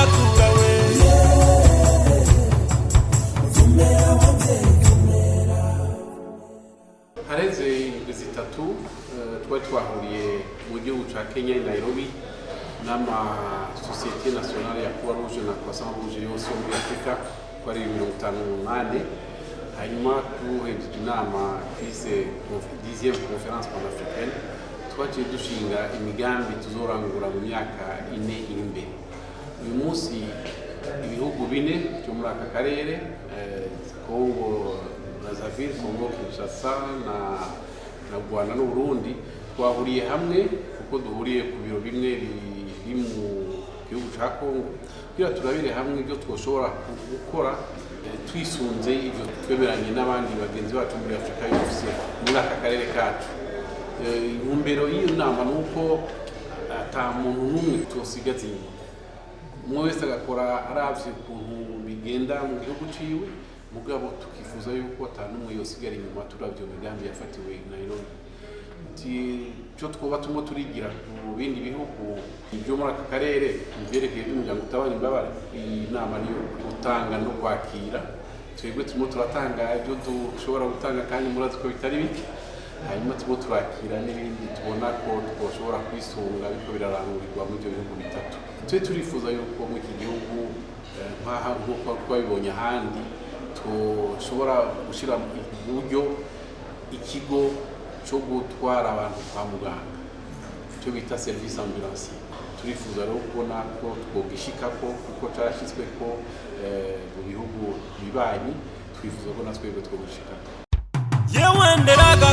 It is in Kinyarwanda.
ndagakura we hareze itatu twari twahuriye mu gihugu ca Kenya Nairobi n'ama société nationale ya Croix Rouge na Croix Rouge yose muri Afrika kwari 58 hanyuma tuhejeje inama twise 10e conférence panafricaine twaciye dushinga imigambi tuzorangura mu myaka 4 iri imbere. Uyu munsi ibihugu bine byo muri aka karere Congo Congo Kinshasa na Rwanda no Burundi twahuriye hamwe kuko duhuriye ku biro bimwe biri mu gihugu ca Congo kugira turabire hamwe ibyo twoshobora gukora twisunze ibyo twemeranye n'abandi bagenzi bacu muri Afrika yose muri aka karere kacu. Intumbero y'iyo nama nuko ata muntu n'umwe tosigaza inyuma, umwe wese agakora aravye ukuntu bigenda mu gihugu ciwe, mugabo tukifuza yuko atanumwe yosigara inyuma turavyo migambi yafatiwe i Nairobi. Cyo twoba tumo turigira mu bindi bihugu byo muri aka karere byerekeye by'umuryango utabara imbabare. Iyi nama niyo gutanga no kwakira, twebwe tumo turatanga ibyo dushobora gutanga kandi murazi ko bitari bike, hanyuma tumo turakira n'ibindi tubona ko twoshobora kwisunga biko birarangurirwa mu byo bihugu bitatu. Twe turifuza yuko mu iki gihugu nk'uko twabibonye ahandi tushobora gushira mu buryo ikigo cyo gutwara abantu kwa muganga cyo bita service ambulance. Turifuza rero kubona ko twogishikako kuko carashitswe ko mu bihugu bibanyi, twifuza ko natwe twogishikako. Yewe nderaga